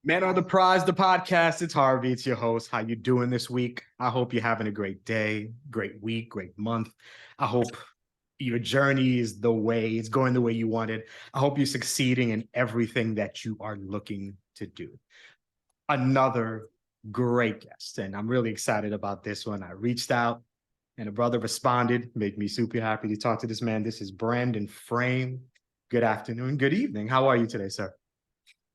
Men are the prize, the podcast. It's Harvey. It's your host. How you doing this week? I hope you're having a great day, great week, great month. I hope your journey is it's going the way you wanted. I hope you're succeeding in everything that you are looking to do. Another great guest, and I'm really excited about this one. I reached out and a brother responded, made me super happy to talk to this man. This is Brandon Frame. Good afternoon, good evening. How are you today, sir?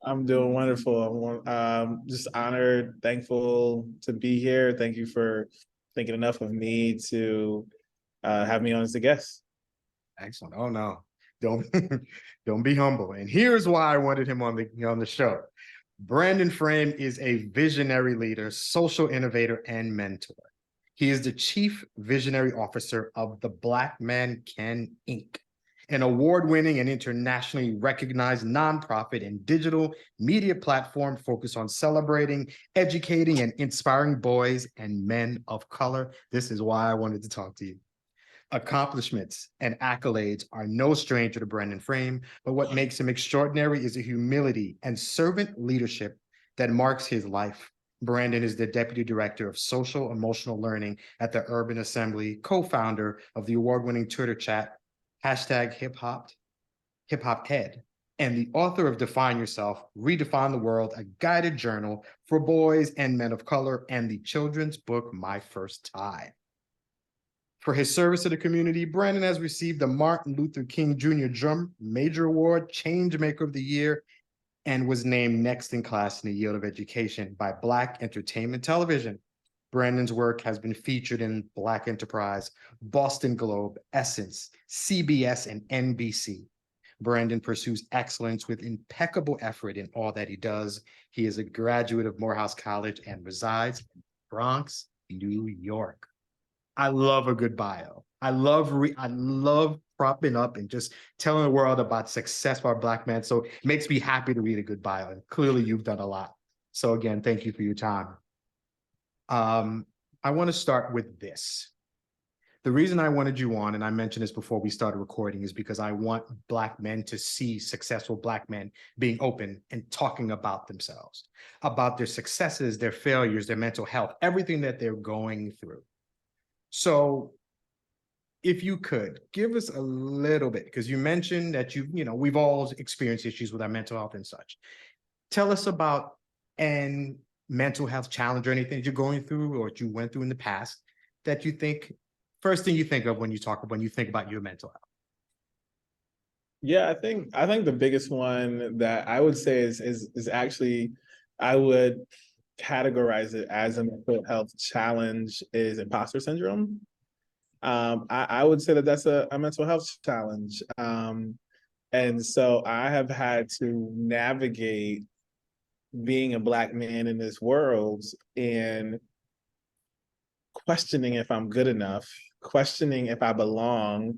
I'm doing wonderful. I'm just honored, thankful to be here. Thank you for thinking enough of me to have me on as a guest. Excellent. Oh no, don't don't be humble. And here's why I wanted him on the show. Brandon Frame is a visionary leader, social innovator, and mentor. He is the chief visionary officer of the Black Man Can Inc., an award-winning and internationally recognized nonprofit and digital media platform focused on celebrating, educating, and inspiring boys and men of color. This is why I wanted to talk to you. Accomplishments and accolades are no stranger to Brandon Frame, but what makes him extraordinary is the humility and servant leadership that marks his life. Brandon is the Deputy Director of Social Emotional Learning at the Urban Assembly, co-founder of the award-winning Twitter chat, hashtag hip hop head, and the author of Define Yourself, Redefine the World, a guided journal for boys and men of color, and the children's book, My First Tie. For his service to the community, Brandon has received the Martin Luther King Jr. Drum Major Award, Changemaker of the Year, and was named next in class in the Yield of Education by Black Entertainment Television. Brandon's work has been featured in Black Enterprise, Boston Globe, Essence, CBS, and NBC. Brandon pursues excellence with impeccable effort in all that he does. He is a graduate of Morehouse College and resides in Bronx, New York. I love a good bio. I love propping up and just telling the world about success for our Black man. So it makes me happy to read a good bio. And clearly you've done a lot. So again, thank you for your time. I want to start with this. The reason I wanted you on, and I mentioned this before we started recording, is because I want Black men to see successful Black men being open and talking about themselves, about their successes, their failures, their mental health, everything that they're going through. So if you could give us a little bit, because you mentioned that we've all experienced issues with our mental health and such. Tell us about an mental health challenge or anything that you're going through or that you went through in the past that you think, first thing you think of when you think about your mental health. Yeah, I think the biggest one that I would say is actually I would categorize it as a mental health challenge is imposter syndrome. I would say that that's a mental health challenge. And so I have had to navigate being a Black man in this world and questioning if I'm good enough, questioning if I belong,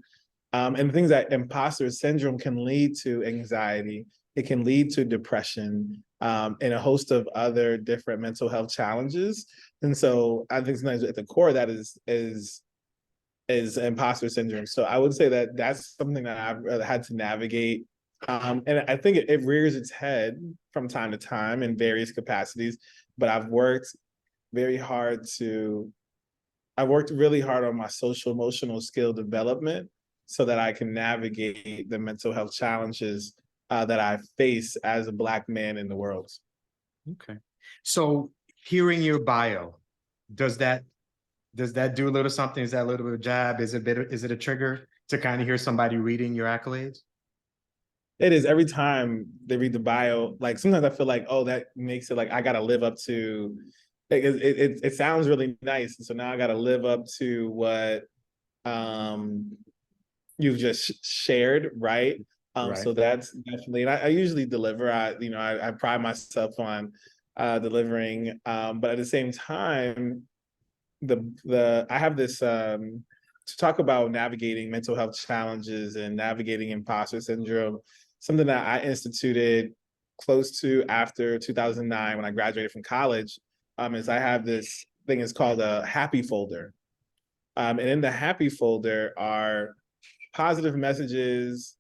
and things that imposter syndrome can lead to anxiety. It can lead to depression, and a host of other different mental health challenges. And so I think sometimes at the core of that is imposter syndrome. So I would say that that's something that I've had to navigate. And I think it rears its head from time to time in various capacities, but I've worked really hard on my social emotional skill development so that I can navigate the mental health challenges that I face as a Black man in the world. Okay. So hearing your bio, does that do a little something? Is that a little bit of a jab? Is it a trigger to kind of hear somebody reading your accolades? It is. Every time they read the bio, like sometimes I feel like, oh, that makes it like I gotta live up to it sounds really nice. And so now I gotta live up to what you've just shared, right? Right. So that's definitely, and I usually deliver. I pride myself on delivering, but at the same time, the I have this to talk about navigating mental health challenges and navigating imposter syndrome. Something that I instituted close to after 2009 when I graduated from college is I have this thing. It's called a happy folder, and in the happy folder are positive messages,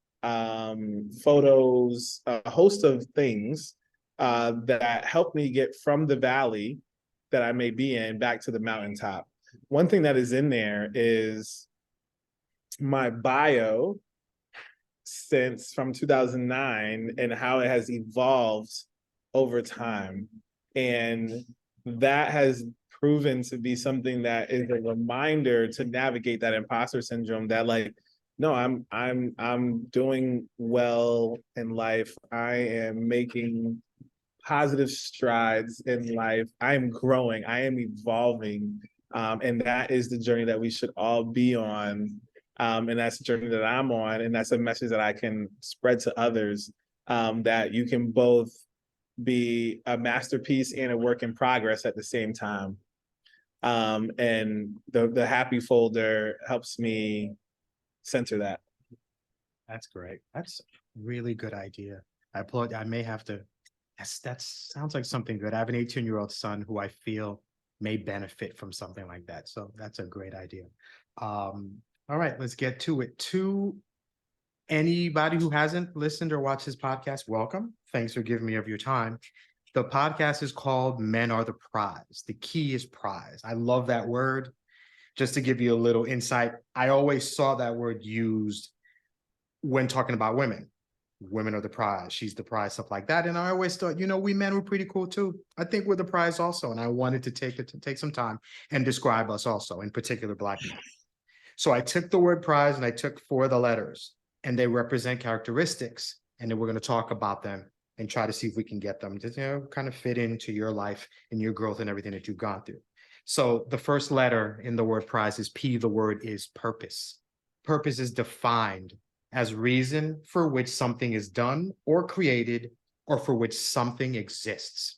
photos, a host of things that help me get from the valley that I may be in back to the mountaintop. One thing that is in there is my bio since from 2009 and how it has evolved over time. And that has proven to be something that is a reminder to navigate that imposter syndrome, that like, no, I'm doing well in life. I am making positive strides in life. I am growing, I am evolving. And that is the journey that we should all be on. And that's the journey that I'm on. And that's a message that I can spread to others, that you can both be a masterpiece and a work in progress at the same time. And the happy folder helps me center that. That's great. That's a really good idea. I applaud. I may have to. That sounds like something good. I have an 18-year-old son who I feel may benefit from something like that. So that's a great idea. All right, let's get to it. To anybody who hasn't listened or watched this podcast, welcome. Thanks for giving me of your time. The podcast is called Men Are the Prize. The key is prize. I love that word. Just to give you a little insight, I always saw that word used when talking about women. Women are the prize. She's the prize, stuff like that. And I always thought, we men were pretty cool too. I think we're the prize also. And I wanted to take some time and describe us also, in particular Black men. So I took the word prize and I took 4 of the letters, and they represent characteristics. And then we're going to talk about them and try to see if we can get them to, kind of fit into your life and your growth and everything that you've gone through. So the first letter in the word prize is P. The word is purpose. Purpose is defined as reason for which something is done or created, or for which something exists.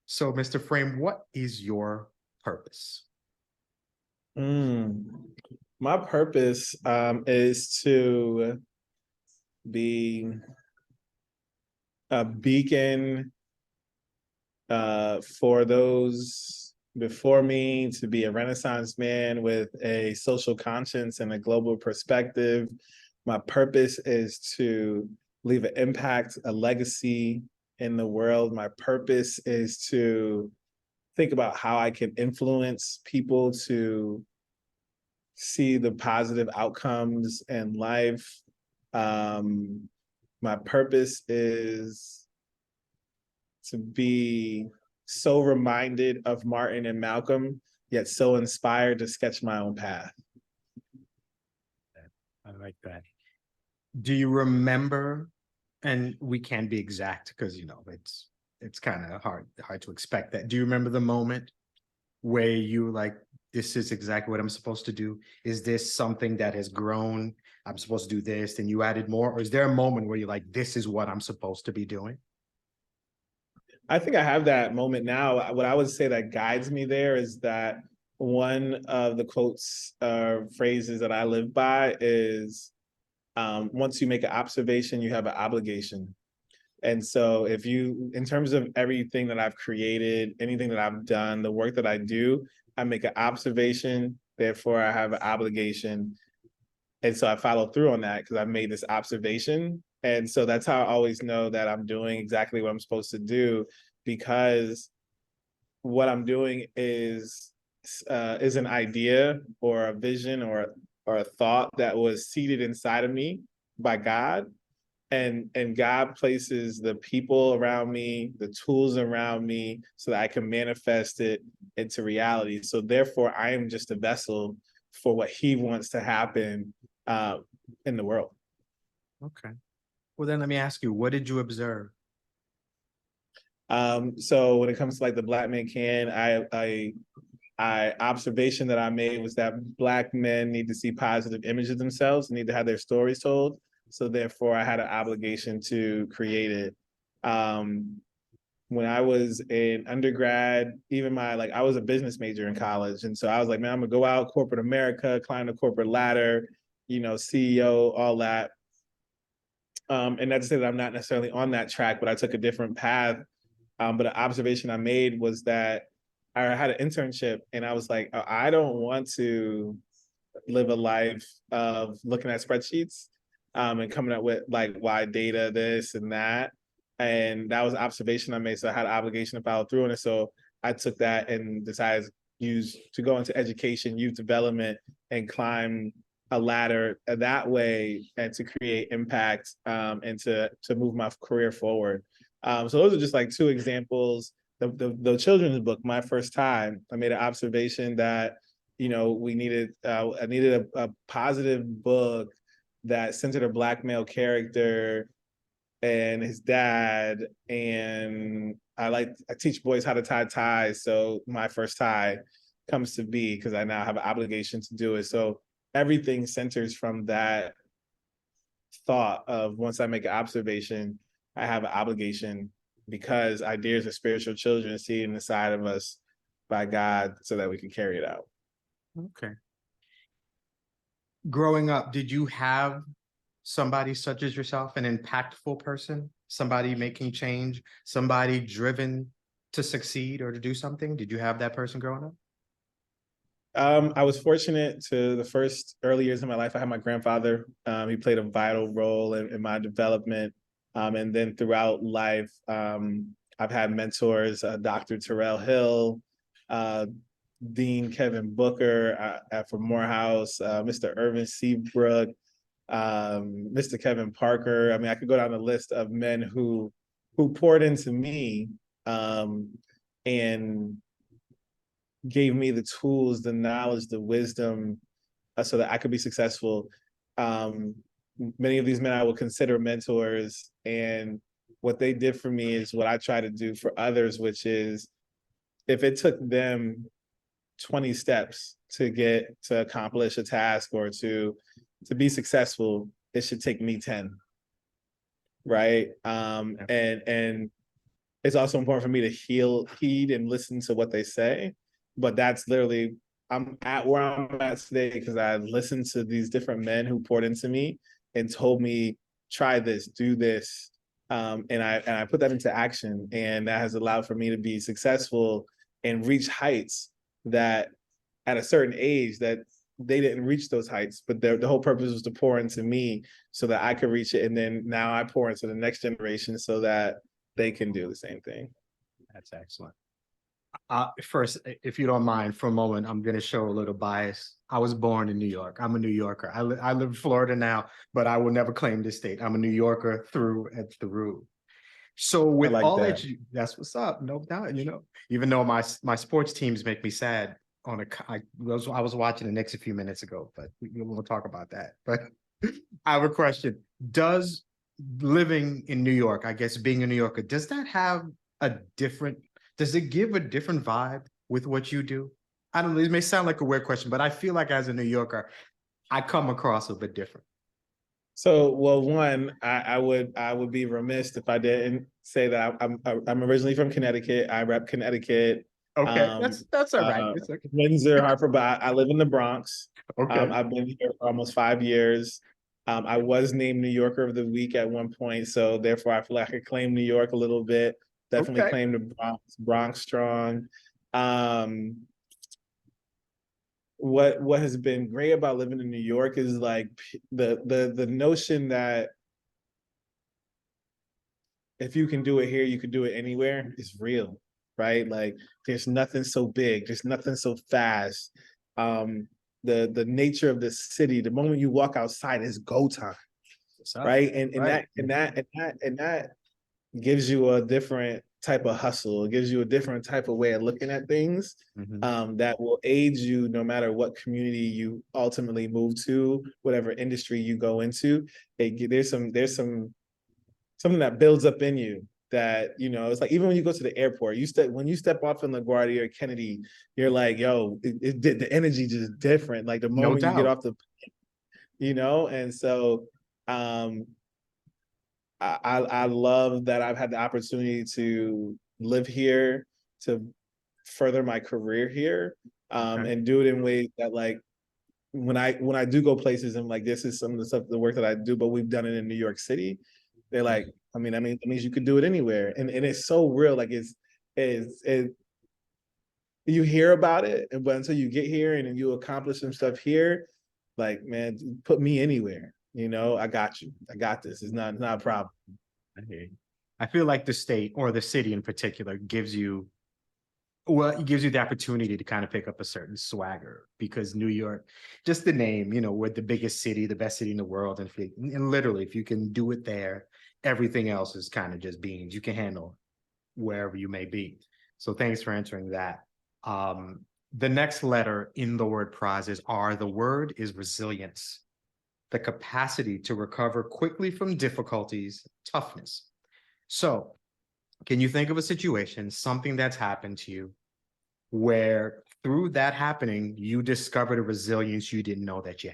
So, Mr. Frame, what is your purpose? My purpose is to be a beacon for those before me, to be a Renaissance man with a social conscience and a global perspective. My purpose is to leave an impact, a legacy in the world. My purpose is to think about how I can influence people to see the positive outcomes in life. My purpose is to be so reminded of Martin and Malcolm, yet so inspired to sketch my own path. I like that. Do you remember, and we can't be exact because it's kind of hard to expect that. Do you remember the moment where you were like, this is exactly what I'm supposed to do? Is this something that has grown? I'm supposed to do this, and you added more? Or is there a moment where you're like, this is what I'm supposed to be doing? I think I have that moment now. What I would say that guides me there is that one of the quotes or phrases that I live by is, once you make an observation, you have an obligation. And so if you, in terms of everything that I've created, anything that I've done, the work that I do, I make an observation, therefore I have an obligation. And so I follow through on that because I've made this observation. And so that's how I always know that I'm doing exactly what I'm supposed to do, because what I'm doing is an idea or a vision or a thought that was seeded inside of me by God. And God places the people around me, the tools around me, so that I can manifest it into reality. So therefore, I am just a vessel for what He wants to happen in the world. Okay. Well, then let me ask you, what did you observe? So when it comes to like the Black Man Can, I observation that I made was that Black men need to see positive images of themselves, need to have their stories told. So therefore, I had an obligation to create it. When I was in undergrad, even I was a business major in college. And so I was like, man, I'm gonna go out corporate America, climb the corporate ladder, CEO, all that. And not to say that I'm not necessarily on that track, but I took a different path. But an observation I made was that I had an internship and I was like, I don't want to live a life of looking at spreadsheets and coming up with like why data this and that. And that was an observation I made. So I had an obligation to follow through on it. So I took that and decided to go into education, youth development, and climb a ladder that way, and to create impact, and to move my career forward. So those are just like two examples. The children's book, my first time, I made an observation that I needed a positive book that centered a Black male character and his dad. And I teach boys how to tie ties. So my first tie comes to be because I now have an obligation to do it. So everything centers from that thought of, once I make an observation, I have an obligation, because ideas are spiritual children seed in the side of us by God so that we can carry it out. Okay. Growing up, did you have somebody such as yourself, an impactful person, somebody making change, somebody driven to succeed or to do something? Did you have that person growing up? I was fortunate to the first early years of my life. I had my grandfather. He played a vital role in my development. And then throughout life, I've had mentors, Dr. Terrell Hill, Dean Kevin Booker from Morehouse, Mr. Irvin Seabrook, Mr. Kevin Parker. I mean, I could go down the list of men who poured into me, and gave me the tools, the knowledge, the wisdom, so that I could be successful. Many of these men I would consider mentors, and what they did for me is what I try to do for others, which is, if it took them 20 steps to accomplish a task or to be successful, it should take me 10. Right. And it's also important for me to heed and listen to what they say. But that's literally, I'm at where I'm at today because I listened to these different men who poured into me and told me, try this, do this. And I put that into action. And that has allowed for me to be successful and reach heights that, at a certain age, that they didn't reach those heights, but the whole purpose was to pour into me so that I could reach it. And then now I pour into the next generation so that they can do the same thing. That's excellent. First, if you don't mind, for a moment, I'm going to show a little bias. I was born in New York. I'm a New Yorker. I live in Florida now, but I will never claim this state. I'm a New Yorker through and through. So with like all that. that's what's up. No doubt, even though my sports teams make me sad I was watching the Knicks a few minutes ago, but we won't talk about that. But I have a question. Does living in New York, I guess being a New Yorker, does it give a different vibe with what you do? I don't know, it may sound like a weird question, but I feel like as a New Yorker, I come across a bit different. So, well, one, I would be remiss if I didn't say that I'm originally from Connecticut. I rep Connecticut. Okay, that's all right. It's okay. Windsor, Hartford, but I live in the Bronx. Okay. I've been here for almost 5 years. I was named New Yorker of the Week at one point, so therefore I feel like I could claim New York a little bit. Definitely Okay. claim the Bronx strong. What has been great about living in New York is like the notion that if you can do it here, you can do it anywhere is real, right? Like there's nothing so big, there's nothing so fast. The nature of the city, the moment you walk outside is go time, right? And that gives you a different type of hustle. It gives you a different type of way of looking at things, that will aid you no matter what community you ultimately move to, whatever industry you go into. There's something that builds up in you that, it's like, even when you go to the airport, when you step off in LaGuardia or Kennedy, you're like, yo, the energy just different. Like the moment you get off and so, I love that I've had the opportunity to live here, to further my career here, and do it in ways that, like, when I do go places and like, this is some of the work that I do, but we've done it in New York City. They're like, I mean, that means you could do it anywhere, and it's so real. Like it's you hear about it, but until you get here and you accomplish some stuff here, like, man, put me anywhere. I got you. I got this. It's not a problem. I hear you. I feel like the state or the city in particular well, it gives you the opportunity to kind of pick up a certain swagger because New York, just the name, we're the biggest city, the best city in the world. And literally, if you can do it there, everything else is kind of just beans. You can handle wherever you may be. So thanks for answering that. The next letter in the word prize is R. The word is resilience, the capacity to recover quickly from difficulties, toughness. So can you think of a situation, something that's happened to you, where through that happening, you discovered a resilience you didn't know that you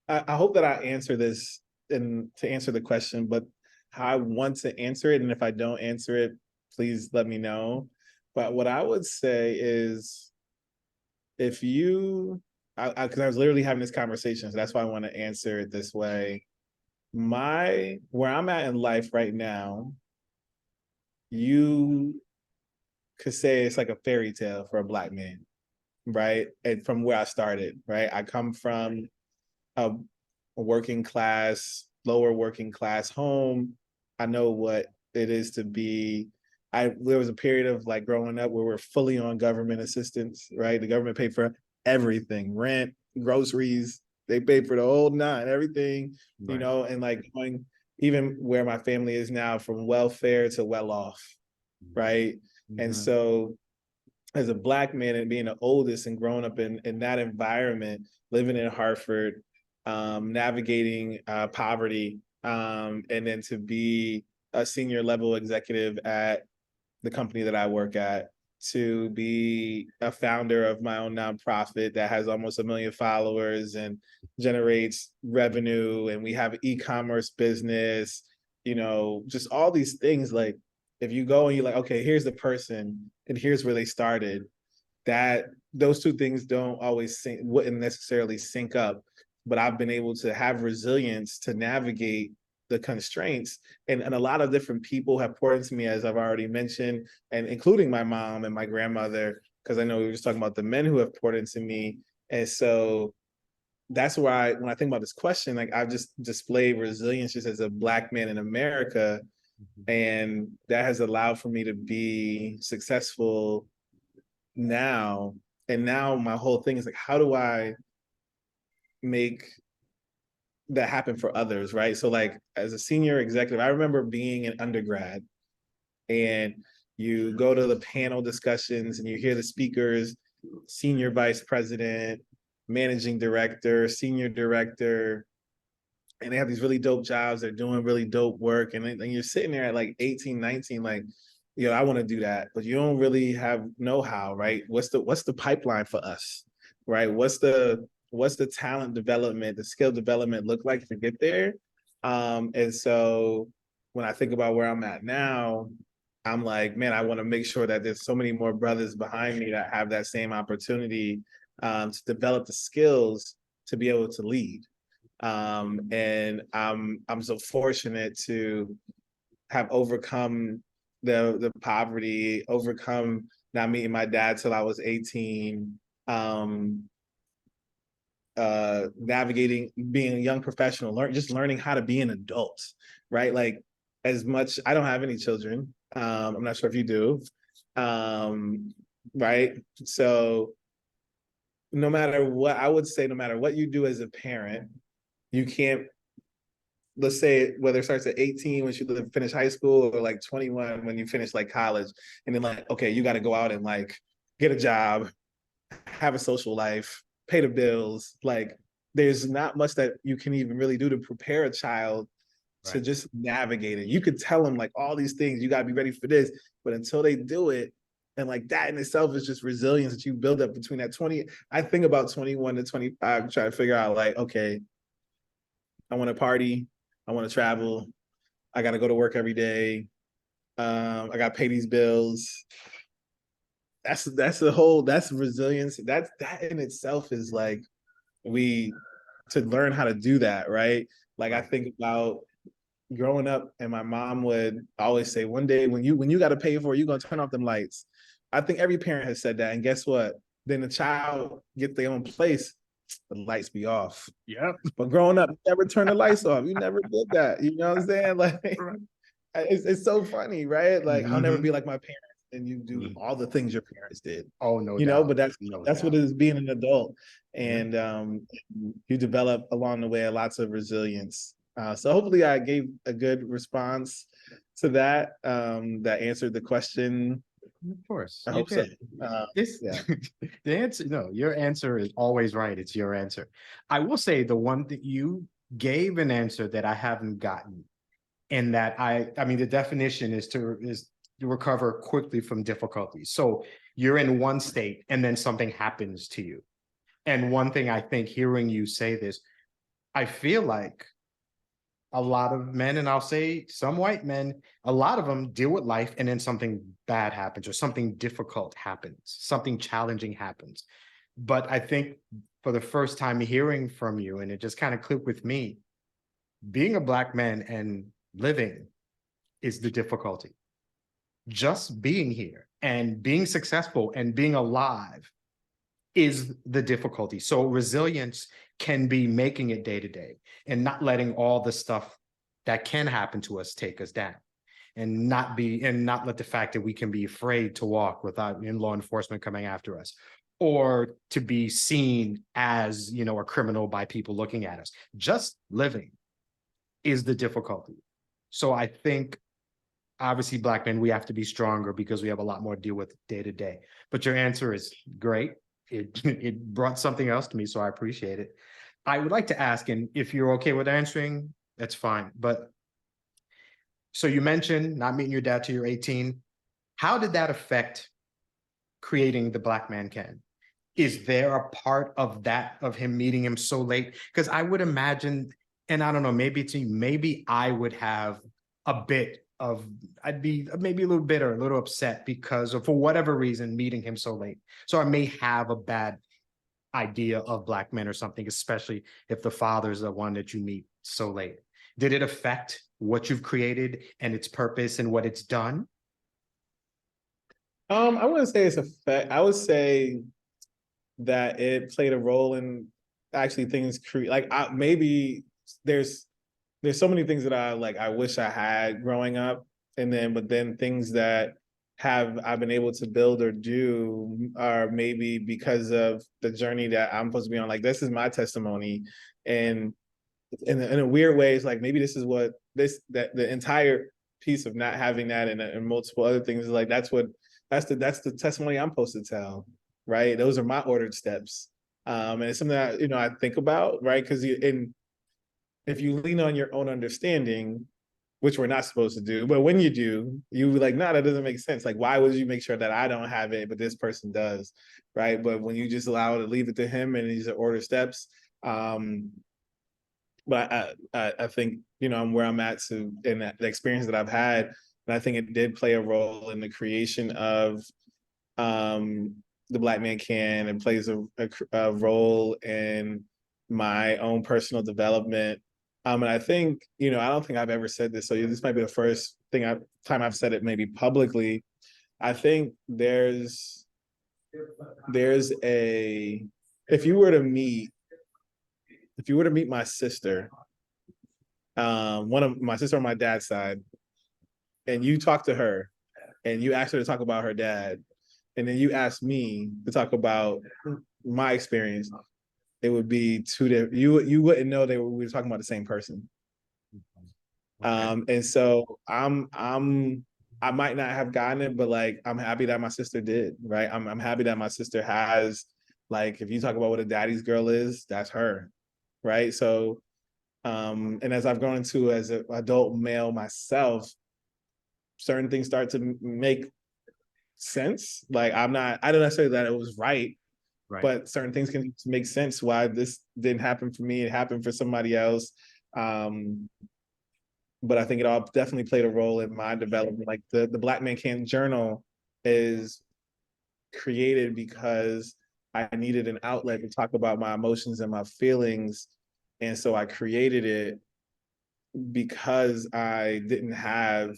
had? I hope that I answer this and to answer the question, but how I want to answer it, and if I don't answer it, please let me know. But what I would say is, if you, because I was literally having this conversation, so that's why I want to answer it this way. Where I'm at in life right now, you could say it's like a fairy tale for a Black man, right? And from where I started, right? I come from a working class, lower working class home. I know what it is to be. There was a period of like growing up where we're fully on government assistance, right? The government paid for everything, rent, groceries, they paid for the whole nine, everything, Right. and like going even where my family is now, from welfare to well off, right? And so as a Black man and being the oldest and growing up in that environment, living in Hartford, navigating poverty, and then to be a senior level executive at the company that I work at, to be a founder of my own nonprofit that has almost 1 million followers and generates revenue, and we have an e-commerce business, just all these things. Like, if you go and you're like, okay, here's the person and here's where they started, that those two things wouldn't necessarily sync up. But I've been able to have resilience to navigate the constraints, and a lot of different people have poured into me, as I've already mentioned, and including my mom and my grandmother, because I know we were just talking about the men who have poured into me. And so that's why when I think about this question, like, I've just displayed resilience just as a Black man in America, and that has allowed for me to be successful now. And now my whole thing is like, how do I make that happen for others, right? So like, as a senior executive, I remember being an undergrad, and you go to the panel discussions and you hear the speakers, senior vice president, managing director, senior director, and they have these really dope jobs, they're doing really dope work, and you're sitting there at like 18, 19, like, I want to do that, but you don't really have know-how, right? What's the pipeline for us, right? What's the talent development, the skill development look like to get there? And so when I think about where I'm at now, I'm like, man, I want to make sure that there's so many more brothers behind me that have that same opportunity, to develop the skills to be able to lead. And I'm so fortunate to have overcome the poverty, overcome not meeting my dad till I was 18, navigating being a young professional, learning how to be an adult, right? Like, as much, I don't have any children. I'm not sure if you do. Right. So no matter what, I would say, no matter what you do as a parent, you can't, let's say, whether it starts at 18 when you finish high school, or like 21 when you finish like college, and then like, okay, you got to go out and like get a job, have a social life, pay the bills. Like, there's not much that you can even really do to prepare a child to just navigate it. You could tell them like all these things, you got to be ready for this, but until they do it, and like that in itself is just resilience that you build up between that 20. I think about 21 to 25, try to figure out like, okay, I want to party, I want to travel, I got to go to work every day, I got to pay these bills. That's resilience. That in itself is like, to learn how to do that, right? Like, I think about growing up, and my mom would always say, one day when you got to pay for it, you're gonna turn off them lights. I think every parent has said that, and guess what? Then the child gets their own place, the lights be off. Yep. But growing up, you never turned the lights off. You never did that. You know what I'm saying? Like, it's so funny, right? Like, I'll never be like my parents, and you do all the things your parents did. Oh, no You know, doubt. but that's No what doubt. it is being an adult, Yeah. and you develop along the way lots of resilience. So hopefully, I gave a good response to that. That answered the question. Of course, I you hope so. did. This Yeah. the answer, no, your answer is always right. It's your answer. I will say the one that you gave an answer that I haven't gotten, and that I mean the definition is to recover quickly from difficulties. So you're in one state and then something happens to you. And one thing I think hearing you say this, I feel like a lot of men, and I'll say some white men, a lot of them deal with life and then something bad happens or something difficult happens, something challenging happens. But I think for the first time hearing from you, and it just kind of clicked with me, being a Black man and living is the difficulty. Just being here and being successful and being alive is the difficulty. So resilience can be making it day to day and not letting all the stuff that can happen to us take us down, and not let the fact that we can be afraid to walk without law enforcement coming after us, or to be seen as, a criminal by people looking at us. Just living is the difficulty. So I think obviously Black men, we have to be stronger because we have a lot more to deal with day to day. But your answer is great. It brought something else to me, so I appreciate it. I would like to ask, and if you're okay with answering, that's fine. But so you mentioned not meeting your dad till you're 18. How did that affect creating the Black Man Can? Is there a part of that, of him meeting him so late? Because I would imagine, and I don't know, maybe I would have a bit of, I'd be maybe a little bitter, a little upset because of, for whatever reason, meeting him so late. So I may have a bad idea of Black men or something, especially if the father's the one that you meet so late. Did it affect what you've created and its purpose and what it's done? I wouldn't say it's a fact. I would say that it played a role in actually things create like maybe there's so many things that I wish I had growing up, and then but then things that I've been able to build or do are maybe because of the journey that I'm supposed to be on. Like, this is my testimony, and in a weird way, it's like maybe this is what that the entire piece of not having that and multiple other things is like that's the testimony I'm supposed to tell, right? Those are my ordered steps, and it's something that I think about, right? Because if you lean on your own understanding, which we're not supposed to do, but when you do, you be like, nah, that doesn't make sense. Like, why would you make sure that I don't have it, but this person does, right? But when you just allow it to leave it to him and these are order steps, but I think I'm where I'm at in that the experience that I've had, and I think it did play a role in the creation of the Black Man Can, and plays a role in my own personal development. And I think I don't think I've ever said this, so this might be the first time I've said it maybe publicly. I think there's a if you were to meet my sister, one of my sister on my dad's side, and you talk to her and you ask her to talk about her dad, and then you ask me to talk about my experience, it would be two different. You wouldn't know we were talking about the same person. Okay. And so I might not have gotten it, but like I'm happy that my sister did, right? I'm happy that my sister has, like, if you talk about what a daddy's girl is, that's her, right? So and as I've grown into as an adult male myself, certain things start to make sense. Like I don't necessarily that it was right, but certain things can make sense why this didn't happen for me. It happened for somebody else. But I think it all definitely played a role in my development. Like the Black Man Can journal is created because I needed an outlet to talk about my emotions and my feelings. And so I created it because I didn't have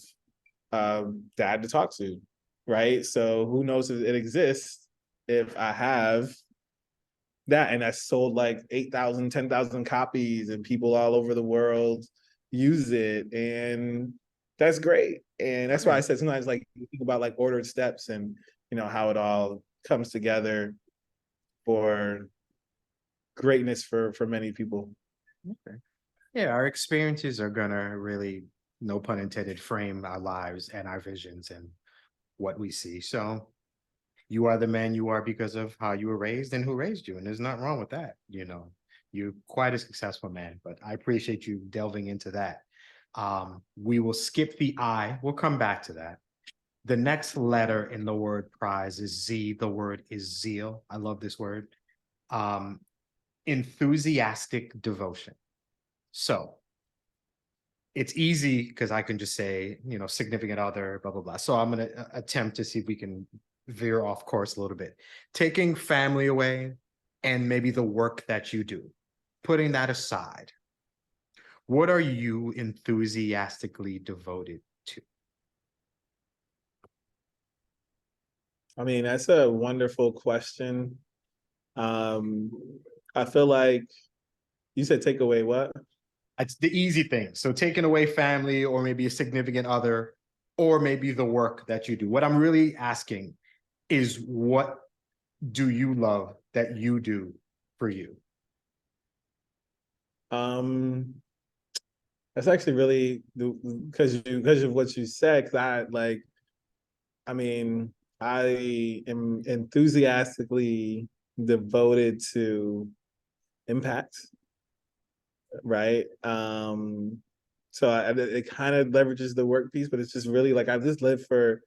dad to talk to, right? So who knows if it exists if I have that, and that's sold like 8,000, 10,000 copies, and people all over the world use it, and that's great. And that's why I said sometimes, like, you think about like ordered steps and how it all comes together for greatness for many people. Okay. Yeah, our experiences are gonna really, no pun intended, frame our lives and our visions and what we see. So you are the man you are because of how you were raised and who raised you. And there's nothing wrong with that. You're quite a successful man, but I appreciate you delving into that. We will skip the I. We'll come back to that. The next letter in the word prize is Z. The word is zeal. I love this word. Um, Enthusiastic devotion. So it's easy because I can just say, significant other, blah, blah, blah. So I'm going to attempt to see if we can veer off course a little bit. Taking family away and maybe the work that you do, putting that aside, what are you enthusiastically devoted to? I mean, that's a wonderful question. Um, I feel like you said take away what? It's the easy thing. So taking away family or maybe a significant other, or maybe the work that you do. What I'm really asking is, what do you love that you do for you? Um, that's actually really because of what you said. Because I mean, I am enthusiastically devoted to impact, right? So it kind of leverages the work piece, but it's just really like I just live for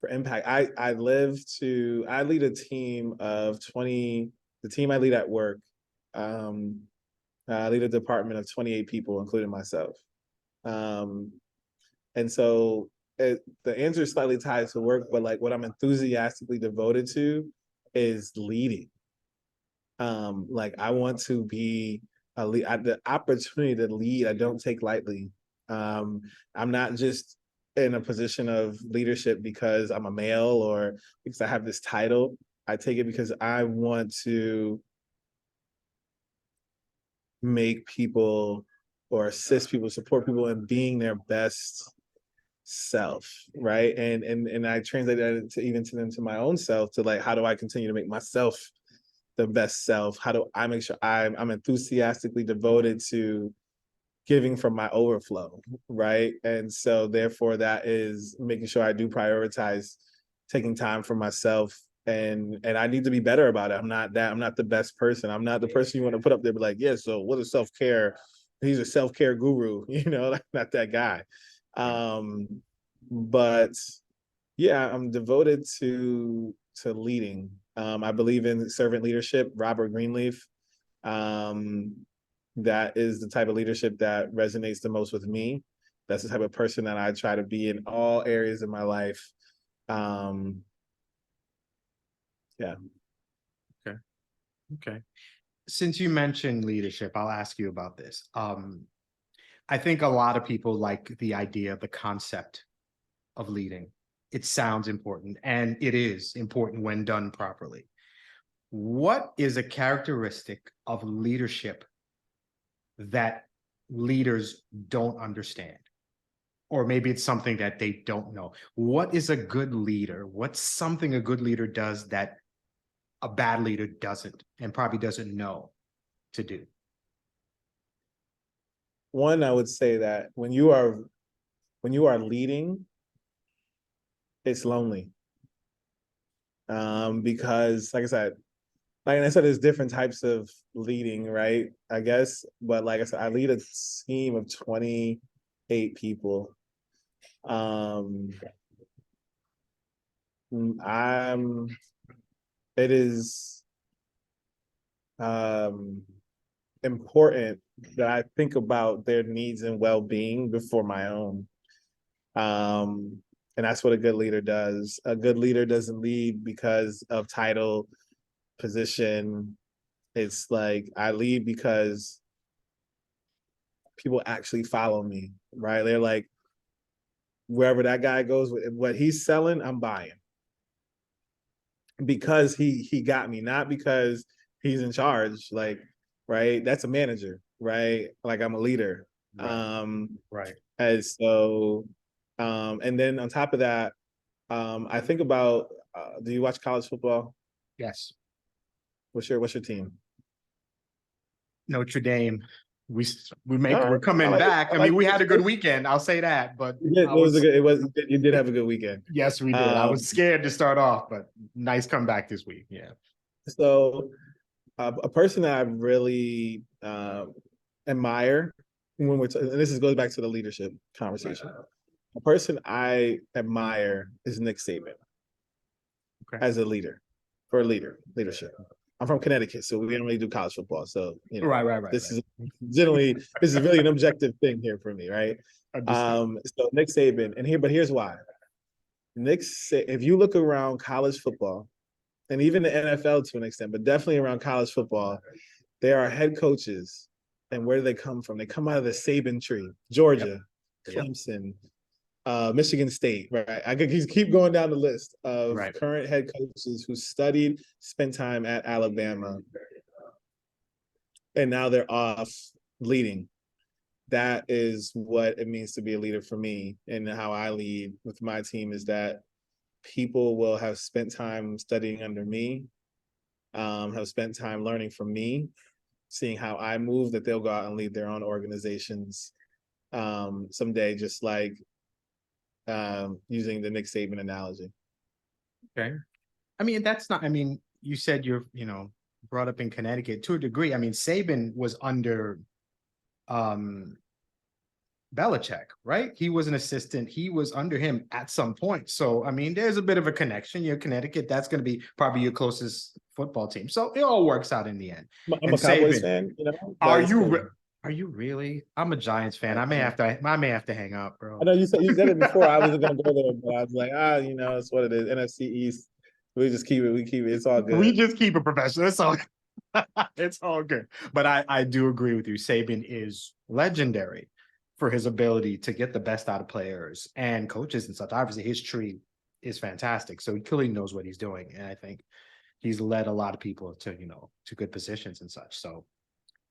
impact. I lead a team of 20. The team I lead at work, um, I lead a department of 28 people, including myself. Um, and so the answer is slightly tied to work, but like what I'm enthusiastically devoted to is leading. Like I want to be a lead. The opportunity to lead, I don't take lightly. I'm not just in a position of leadership because I'm a male or because I have this title. I take it because I want to make people or assist people, support people in being their best self, right? And I translate that to even to them to my own self, to like, how do I continue to make myself the best self? How do I make sure I'm enthusiastically devoted to giving from my overflow, right? And so therefore that is making sure I do prioritize taking time for myself, and I need to be better about it. I'm not the best person. I'm not the person you want to put up there, be like, yeah, so what is self-care? He's a self-care guru, not that guy. Um, but yeah, I'm devoted to leading. I believe in servant leadership, Robert Greenleaf. Um, that is the type of leadership that resonates the most with me. That's the type of person that I try to be in all areas of my life. Um, yeah. Okay. Okay. Since you mentioned leadership, I'll ask you about this. I think a lot of people like the idea, the concept of leading. It sounds important, and it is important when done properly. What is a characteristic of leadership that leaders don't understand? Or maybe it's something that they don't know. What is a good leader? What's something a good leader does that a bad leader doesn't, and probably doesn't know to do? One, I would say that when you are leading, it's lonely. Because like I said, there's different types of leading, right? I guess, but like I said, I lead a team of 28 people. Um, I'm. It is um important that I think about their needs and well-being before my own. Um, and that's what a good leader does. A good leader doesn't lead because of title, position. It's like I lead because people actually follow me, right? They're like, wherever that guy goes, what he's selling, I'm buying because he got me, not because he's in charge, like, right? That's a manager, right? Like I'm a leader. Right. Right. And so, and then on top of that, I think about, do you watch college football? Yes. What's your team? Notre Dame. All We're right, I coming like it. back. I I like mean, we had a good it. weekend. I'll say that. But It I was a was good. You did have a good weekend. yes, we did. I Um, was scared to start off, but nice comeback this week. Yeah. so a person that I really admire when and this goes back to the leadership conversation. A person I admire is Nick Saban Okay. as a leader, for leadership. I'm from Connecticut, so we don't really do college football. So Right. this is really an objective thing here for me, right? Understood. So Nick Saban, but here's why. If you look around college football, and even the NFL to an extent, but definitely around college football, there are head coaches. And where do they come from? They come out of the Saban tree, Yep. Georgia, Yep. Clemson, Michigan State, right? I could keep going down the list of Right. current head coaches who studied, spent time at Alabama, and now they're off leading. That is what it means to be a leader for me, and how I lead with my team is that people will have spent time studying under me, have spent time learning from me, seeing how I move, that they'll go out and lead their own organizations someday, just like using the Nick Saban analogy. Okay. I mean, that's not, I mean, you said you're, brought up in Connecticut to a degree. I mean, Saban was under um Belichick, right? He was an assistant. He was under him at some point. So, I mean, there's a bit of a connection. You're Connecticut. That's going to be probably your closest football team. So it all works out in the end. I'm And a Cowboys Saban, fan, are but it's you cool. are you really? I'm a Giants fan. I know. I may have to hang up, I bro. know you said it before. I wasn't gonna go there, but I was like, it's what it is. NFC East. We just keep it. We keep it. It's all We good. just keep it professional. It's all it's all good. But I do agree with you. Saban is legendary for his ability to get the best out of players and coaches and such. Obviously, his tree is fantastic. So he clearly knows what he's doing. And I think he's led a lot of people to good positions and such. So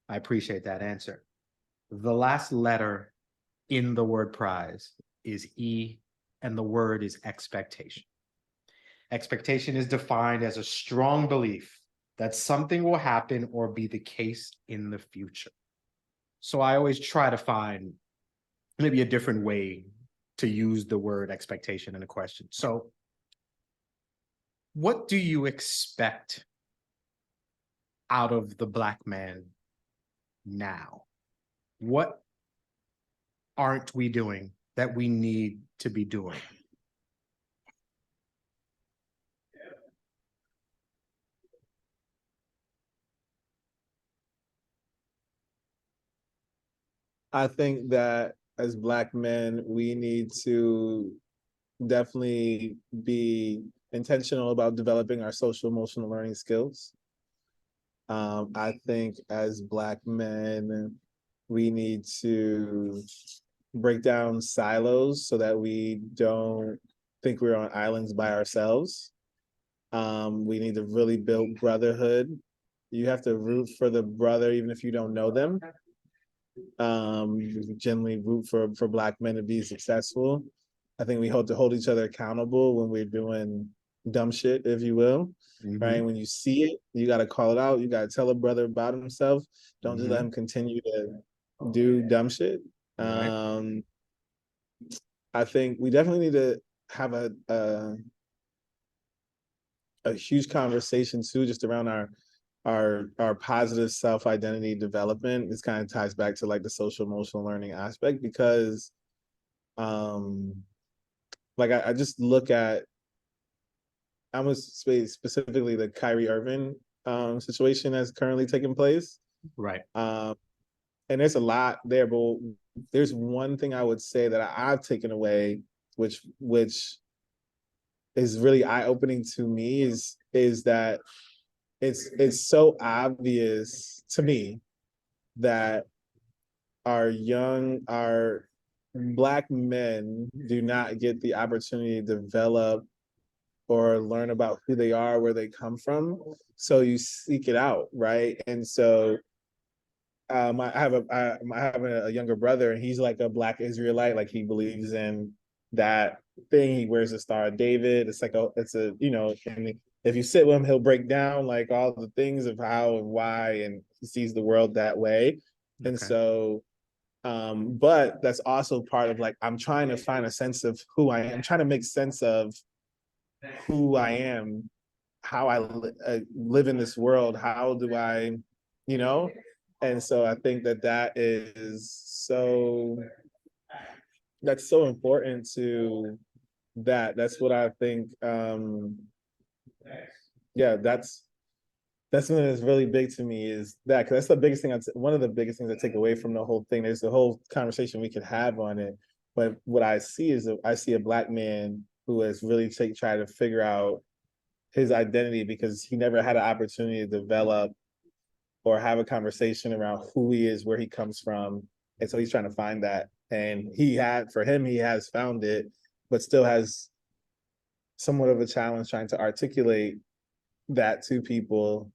I appreciate that answer. The last letter in the word prize is E, and the word is expectation. Expectation is defined as a strong belief that something will happen or be the case in the future. So I always try to find maybe a different way to use the word expectation in a question. So, what do you expect out of the Black man now? What aren't we doing that we need to be doing? I think that as Black men, we need to definitely be intentional about developing our social emotional learning skills. I think as Black men, we need to break down silos so that we don't think we're on islands by ourselves. We need to really build brotherhood. You have to root for the brother even if you don't know them. You generally root for Black men to be successful. I think we have to hold each other accountable when we're doing dumb shit, if you will. Right? When you see it, you got to call it out. You got to tell a brother about himself. Don't just let him continue to do dumb shit. Right. I think we definitely need to have a huge conversation too, just around our positive self-identity development. This kind of ties back to like the social emotional learning aspect, because like I just look at, I'm gonna say specifically the Kyrie Irving situation that's currently taking place. Right. And there's a lot there, but there's one thing I would say that I've taken away, which is really eye-opening to me, is that it's so obvious to me that our Black men do not get the opportunity to develop or learn about who they are, where they come from. So you seek it out, right? And so I have a younger brother, and he's like a Black Israelite. Like he believes in that thing. He wears the Star of David. It's a and if you sit with him, he'll break down like all the things of how and why, and he sees the world that way. And Okay. so, but that's also part of like I'm trying to find a sense of who I am. I'm trying to make sense of who I am, how live in this world. How do I, you know? And so I think that that's so important to that. That's what I think. Yeah, that's something that's really big to me is that because that's the biggest thing. One of the biggest things I take away from the whole thing. There's the whole conversation we could have on it, but what I see is I see a Black man who has really tried to figure out his identity because he never had an opportunity to develop or have a conversation around who he is, where he comes from. And so he's trying to find that. And for him, he has found it, but still has somewhat of a challenge trying to articulate that to people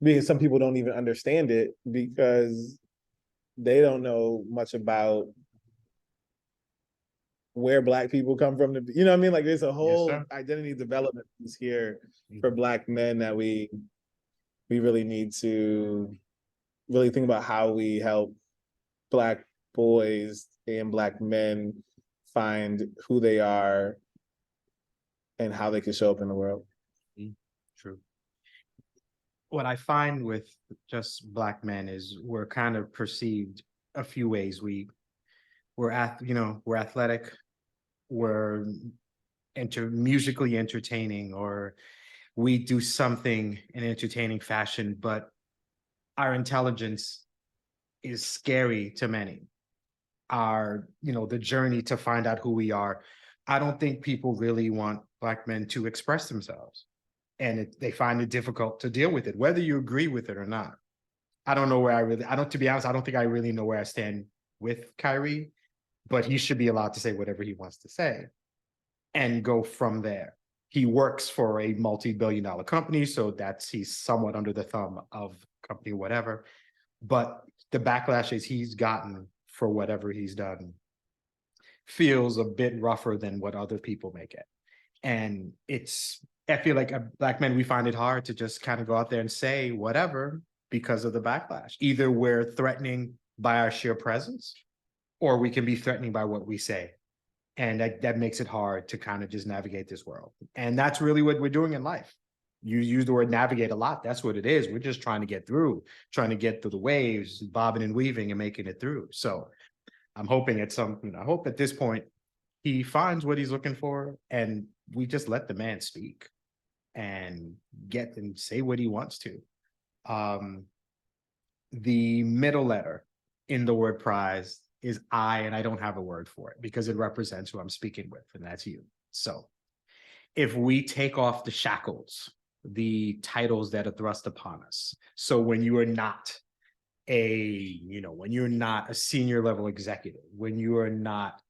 because some people don't even understand it because they don't know much about where Black people come from. You know what I mean? Like there's a Yes, whole sir. identity development piece here for Black men that we really need to really think about how we help Black boys and Black men find who they are and how they can show up in the world. True. What I find with just Black men is we're kind of perceived a few ways. We're athletic, we're musically entertaining, or we do something in entertaining fashion, but our intelligence is scary to many. The journey to find out who we are. I don't think people really want Black men to express themselves, and they find it difficult to deal with it, whether you agree with it or not. I don't know where I don't, to be honest, I don't think I really know where I stand with Kyrie, but he should be allowed to say whatever he wants to say and go from there. He works for a multi-billion dollar company, so he's somewhat under the thumb of company, whatever. But the backlashes he's gotten for whatever he's done feels a bit rougher than what other people may get. And I feel like Black men, we find it hard to just kind of go out there and say whatever because of the backlash. Either we're threatening by our sheer presence, or we can be threatening by what we say. And that makes it hard to kind of just navigate this world. And that's really what we're doing in life. You use the word navigate a lot. That's what it is. We're just trying to get through the waves, bobbing and weaving and making it through. So I'm hoping I hope at this point he finds what he's looking for and we just let the man speak and get and say what he wants to. The middle letter in the word prize is I, and I don't have a word for it because it represents who I'm speaking with, and that's you. So if we take off the shackles, the titles that are thrust upon us. So when you are not when you're not a senior level executive, when you are not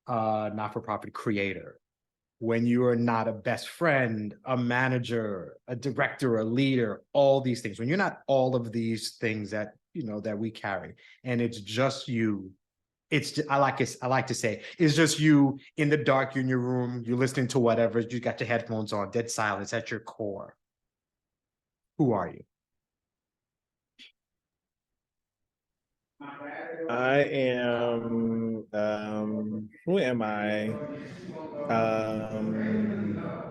a not-for-profit creator, when you are not a best friend, a manager, a director, a leader, all these things, when you're not all of these things that, that we carry, and it's just you, I like to say, it's just you in the dark, you're in your room, you're listening to whatever, you got your headphones on, dead silence at your core. Who are you? I am, who am I?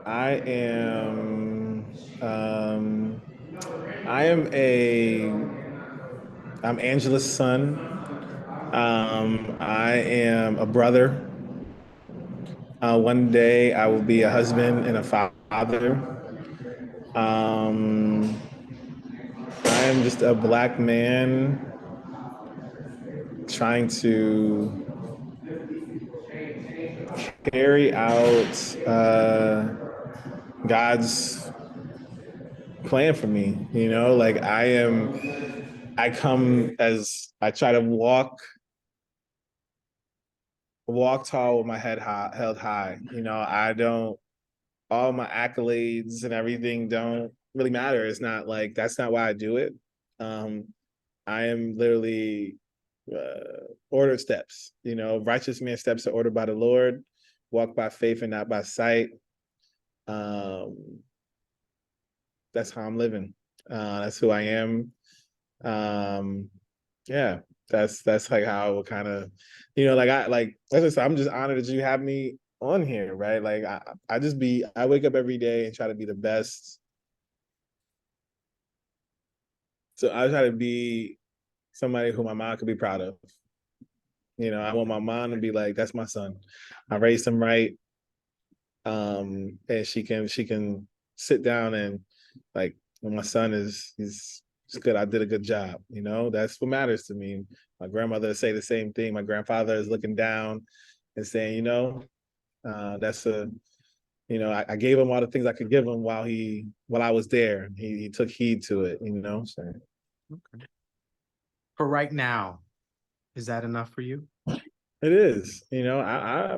I am, I am I'm Angela's son. I am a brother. One day I will be a husband and a father. Um, I am just a Black man trying to carry out God's plan for me. Like I come as I try to walk tall with my head high, held high. I don't all my accolades and everything don't really matter. It's not like, that's not why I do it. I am literally ordered steps, righteous man steps are ordered by the Lord, walk by faith and not by sight. That's how I'm living. That's who I am. Yeah, that's like how I would kind of, as I said, I'm just honored that you have me on here, right? Like I wake up every day and try to be the best. So I try to be somebody who my mom could be proud of. I want my mom to be like, that's my son. I raised him right. And she can sit down and like, when my son he's good, I did a good job. That's what matters to me. My grandmother say the same thing. My grandfather is looking down and saying, that's I gave him all the things I could give him while I was there. He took heed to it, so. Okay. For right now, is that enough for you? It is. I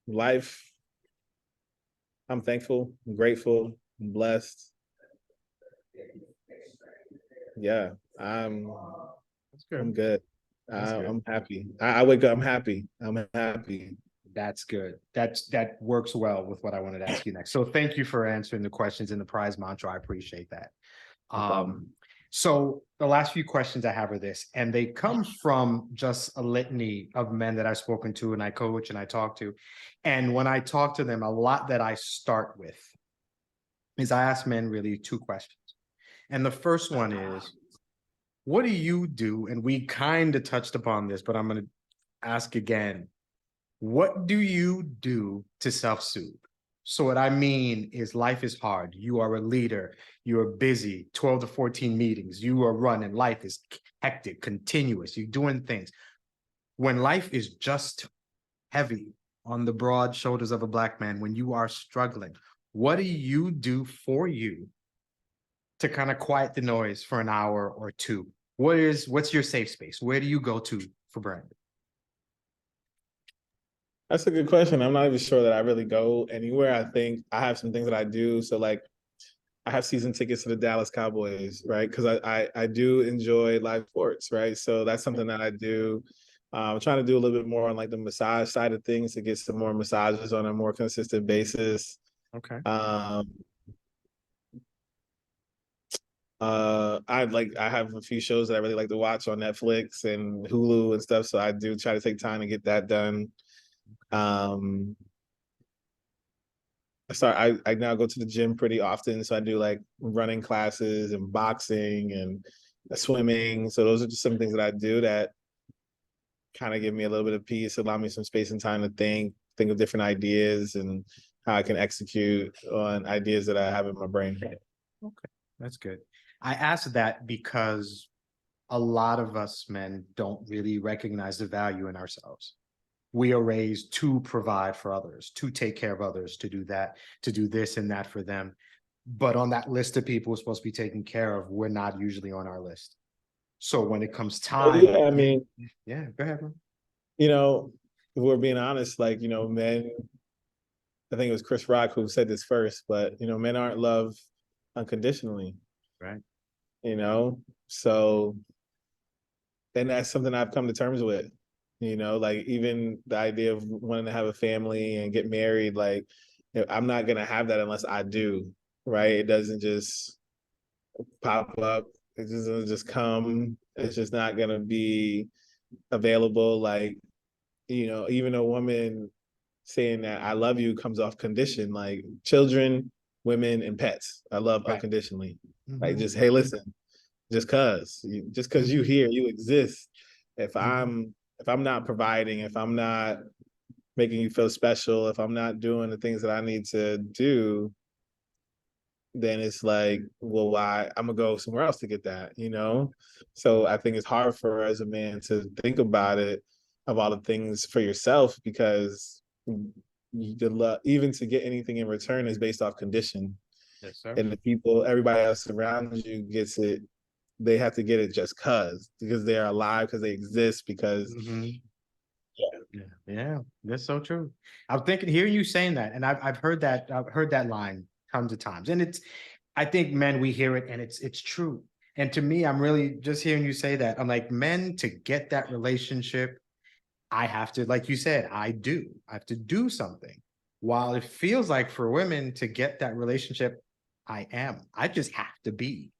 life, I'm thankful, I'm grateful, I'm blessed. Yeah, That's good. I'm good. That's good. I'm happy. I wake up, I'm happy. I'm happy. That's good. That works well with what I wanted to ask you next. So thank you for answering the questions in the prize mantra. I appreciate that. So the last few questions I have are this, and they come from just a litany of men that I've spoken to and I coach and I talk to. And when I talk to them, a lot that I start with is I ask men really two questions. And the first one is, what do you do? And we kind of touched upon this, but I'm going to ask again. What do you do to self-soothe? So what I mean is life is hard. You are a leader. You are busy, 12 to 14 meetings. You are running. Life is hectic, continuous. You're doing things. When life is just heavy on the broad shoulders of a Black man, when you are struggling, what do you do for you to kind of quiet the noise for an hour or two? What's your safe space? Where do you go to for Brandon? That's a good question. I'm not even sure that I really go anywhere. I think I have some things that I do. So like I have season tickets to the Dallas Cowboys, right? Because I do enjoy live sports, right? So that's something that I do. I'm trying to do a little bit more on like the massage side of things to get some more massages on a more consistent basis. Okay. I have a few shows that I really like to watch on Netflix and Hulu and stuff. So I do try to take time to get that done. I now go to the gym pretty often. So I do like running classes and boxing and swimming. So those are just some things that I do that kind of give me a little bit of peace, allow me some space and time to think of different ideas and how I can execute on ideas that I have in my brain. Okay, that's good. I asked that because a lot of us men don't really recognize the value in ourselves. We are raised to provide for others, to take care of others, to do that, to do this and that for them. But on that list of people who are supposed to be taken care of, we're not usually on our list. So when it comes time, yeah, I mean, yeah, go ahead, man. If we're being honest, like, men, I think it was Chris Rock who said this first, but men aren't loved unconditionally. Right. So and that's something I've come to terms with. Like even the idea of wanting to have a family and get married, like I'm not gonna have that unless I do, right? It doesn't just pop up. It just doesn't just come. It's just not gonna be available. Like, even a woman saying that I love you comes off condition, like children, women, and pets. I love unconditionally. Like just, hey, listen, just cause you here, you exist. If I'm not providing, if I'm not making you feel special, if I'm not doing the things that I need to do, then it's like, well, why I'm gonna go somewhere else to get that, So I think it's hard for as a man to think about it of all the things for yourself because even to get anything in return is based off condition. Yes, sir. And the people, everybody else around you gets it. They have to get it just because they're alive, because they exist, because Yeah, that's so true. I'm thinking, hearing you saying that, and I've heard that line tons of times, and I think men, we hear it, and it's true. And to me, I'm really just hearing you say that. I'm like, men, to get that relationship, I have to, like you said, I have to do something. While it feels like for women to get that relationship, I just have to be.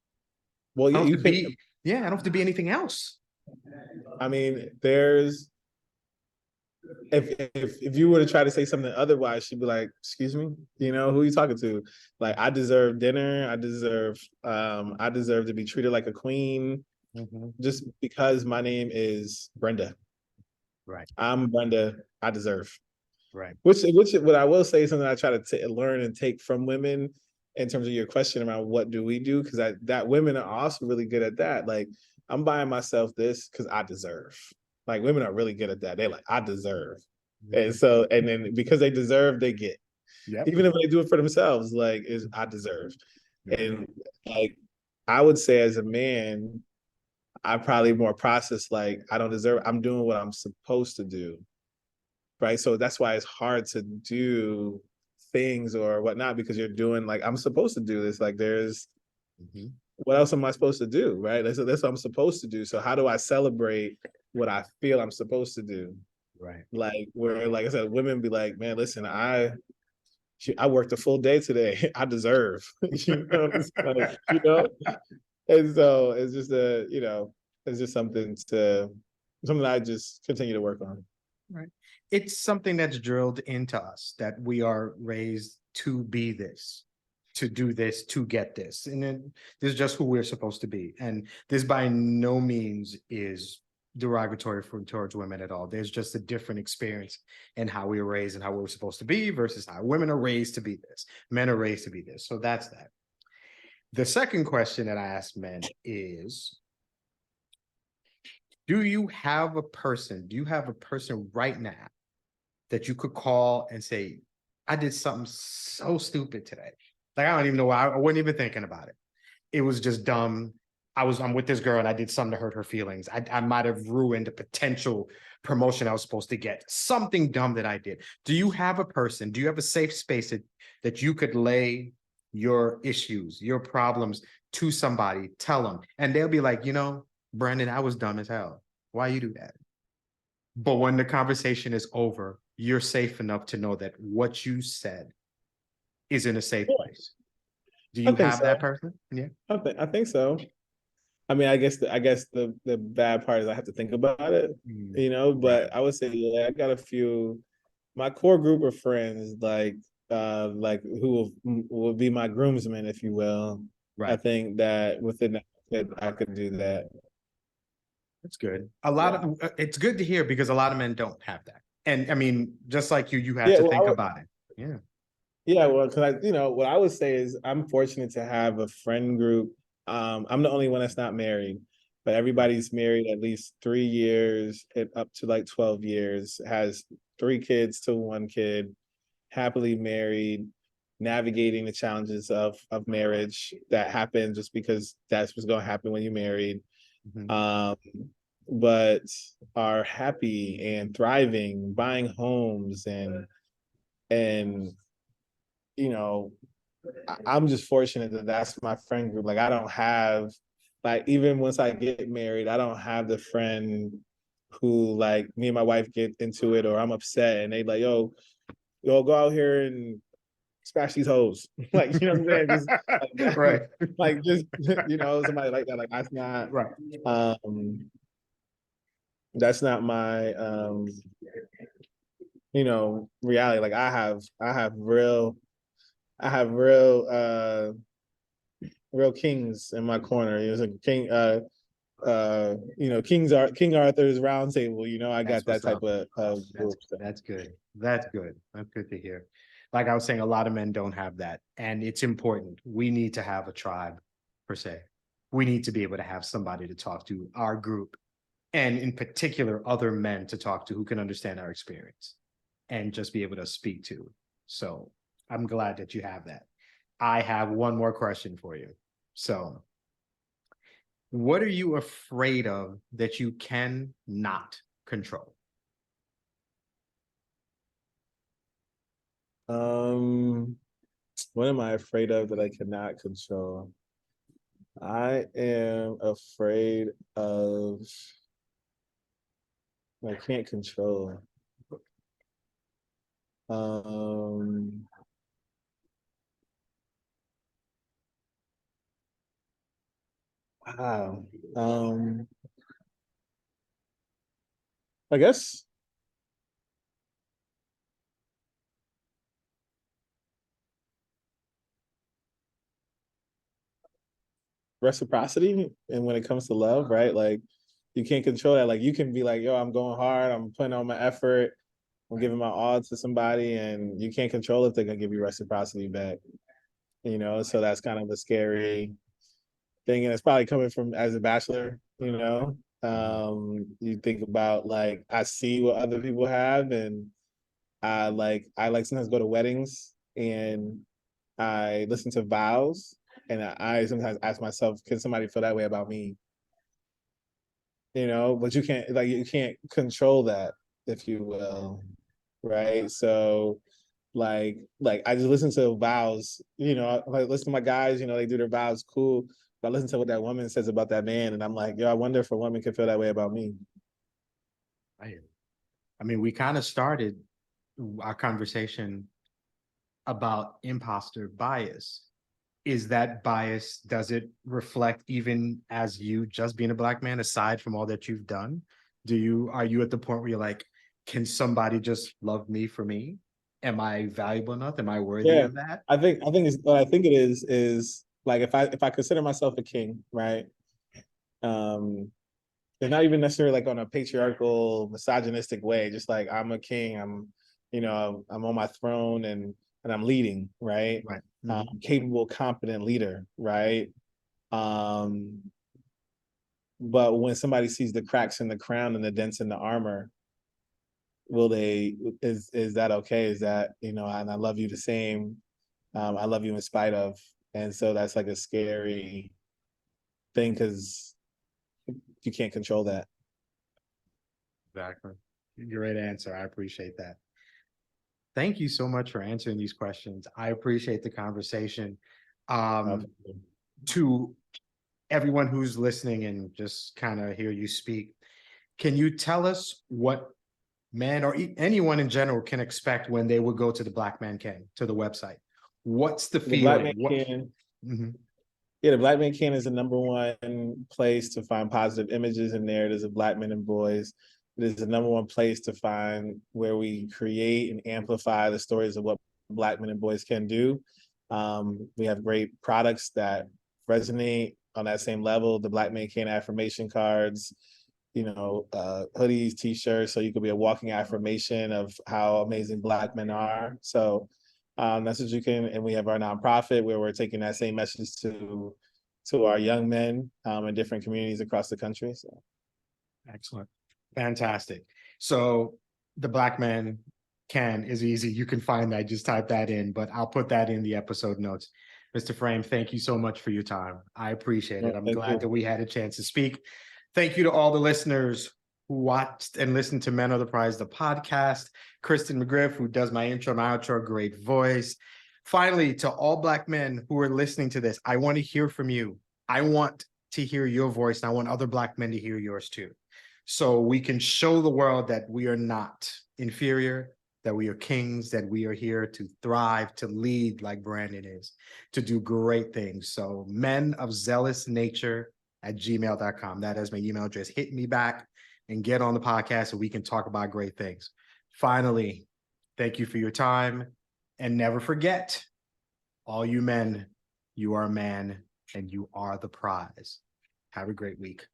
Well, I yeah, don't you have to could. be, yeah, I don't have to be anything else. I mean, there's if you were to try to say something otherwise, she'd be like, "Excuse me, you know, who are you talking to?" Like, I deserve dinner. I deserve to be treated like a queen, Mhm. just because my name is Brenda. Right, I'm Brenda. I deserve. right. Which what I will say is something I try to learn and take from women in terms of your question around what do we do, because that women are also really good at that. Like, I'm buying myself this because I deserve. Like, women are really good at that. They're like, I deserve. And Mhm. so, and then because they deserve, they get. Yep. Even if they do it for themselves, like, is I deserve. Mhm. And like, I would say as a man, I probably more process like I don't deserve. I'm doing what I'm supposed to do, right? So that's why it's hard to do things or whatnot, because you're doing like, I'm supposed to do this. Like, there's, Mhm. what else am I supposed to do, right? That's what I'm supposed to do. So how do I celebrate what I feel I'm supposed to do? Right. Like, where, like I said, women be like, man, listen, I worked a full day today. I deserve, you know, it's like, you know, and so it's just it's just something I just continue to work on. Right. It's something that's drilled into us that we are raised to be this, to do this, to get this. And then this is just who we're supposed to be. And this by no means is derogatory towards women at all. There's just a different experience in how we were raised and how we were supposed to be versus how women are raised to be this. Men are raised to be this. So that's that. The second question that I ask men is, do you have a person right now that you could call and say, I did something so stupid today. Like, I don't even know why. I wasn't even thinking about it. It was just dumb. I'm with this girl and I did something to hurt her feelings. I might have ruined a potential promotion I was supposed to get. Something dumb that I did. Do you have a person? Do you have a safe space that you could lay your issues, your problems to somebody, tell them, and they'll be like, Brandon, I was dumb as hell. Why you do that? But when the conversation is over, you're safe enough to know that what you said is in a safe place. Do I you think have so. that person? Yeah. I think so. I mean, I guess the bad part is I have to think about it, Mm, you know. right. But I would say, yeah, I got a few. My core group of friends, like who will be my groomsmen, if you will. I Right. think that within that I could do that. That's good. A lot Yeah. of it's good to hear because a lot of men don't have that. And I mean, just like you had Yeah. to Well, think about it. Yeah. yeah. Well, because what I would say is I'm fortunate to have a friend group. I'm the only one that's not married, but everybody's married at least 3 years and up to like 12 years, has 3 kids to 1 kid, happily married, navigating the challenges of marriage that happen just because that's what's going to happen when you're married. Mhm. Um, but are happy and thriving, buying homes and you know, I'm just fortunate that that's my friend group. Like, I don't have, like, even once I get married, I don't have the friend who, like, me and my wife get into it or I'm upset and they like, yo, go out here and smash these hoes. Like, you know what I'm saying? Just like Right. that, like, just, somebody like that. Like, Right. um, that's not my, reality. Like, I have real kings in my corner. It was a king, King Arthur's round table. I That's got that what's type up. of That's group. So. that's good. That's good. That's good to hear. Like I was saying, a lot of men don't have that, and it's important. We need to have a tribe, per se. We need to be able to have somebody to talk to, our group, and in particular, other men to talk to who can understand our experience and just be able to speak to. So I'm glad that you have that. I have one more question for you. So, what are you afraid of that you can not control? What am I afraid of that I cannot control? I am afraid of I can't control. Um, wow. I guess reciprocity. And when it comes to love, right? Like you can't control that. Like you can be like, yo, I'm going hard, I'm putting on my effort, I'm giving my all to somebody, and you can't control if they're gonna give you reciprocity back. So that's kind of a scary thing. And it's probably coming from as a bachelor. You think about like I see what other people have, and I like sometimes go to weddings and I listen to vows, and I sometimes ask myself, can somebody feel that way about me? But you can't control that, if you will, right? So like I just listen to vows, like listen to my guys, they do their vows, cool. But I listen to what that woman says about that man, and I'm like, yo, I wonder if a woman can feel that way about me. Right. I mean, we kind of started our conversation about imposter bias. Is that bias, does it reflect even as you just being a Black man, aside from all that you've done? Are you at the point where you're like, can somebody just love me for me? Am I valuable enough? Am I worthy Yeah, of that? I think it is like if I consider myself a king, right? Um, and not even necessarily like on a patriarchal, misogynistic way. Just like I'm a king, I'm on my throne and I'm leading, right? Right. Mhm. Capable, competent leader, right? Um, but when somebody sees the cracks in the crown and the dents in the armor, will they is that okay? Is that and I love you the same. I love you in spite of. And so that's like a scary thing because you can't control that. Exactly. Great answer. I appreciate that. Thank you so much for answering these questions. I appreciate the conversation. Uh, Um, to everyone who's listening and just kind of hear you speak, can you tell us what men or anyone in general can expect when they would go to the Black Man Can, to the website? What's the the Black feeling? Man What? Can, Mhm. yeah, the Black Man Can is the number one place to find positive images and narratives of Black men and boys. It is the number one place to find where we create and amplify the stories of what Black men and boys can do. We have great products that resonate on that same level. The Black Man Can affirmation cards, hoodies, t-shirts, so you could be a walking affirmation of how amazing Black men are. So that's what you can, and we have our nonprofit where we're taking that same message to our young men in different communities across the country. So Excellent. Fantastic. So the Black Man Can is easy. You can find that. Just type that in, but I'll put that in the episode notes. Mr. Frame, thank you so much for your time. I appreciate it. I'm thank glad you. that we had a chance to speak. Thank you to all the listeners who watched and listened to Men of the Prize, the podcast. Kristen McGriff, who does my intro, my outro, great voice. Finally, to all Black men who are listening to this, I want to hear from you. I want to hear your voice, and I want other Black men to hear yours too. So we can show the world that we are not inferior, that we are kings, that we are here to thrive, to lead like Brandon is, to do great things. So men of zealous nature at gmail.com. That is my email address. Hit me back and get on the podcast so we can talk about great things. Finally, thank you for your time. And never forget, all you men, you are a man and you are the prize. Have a great week.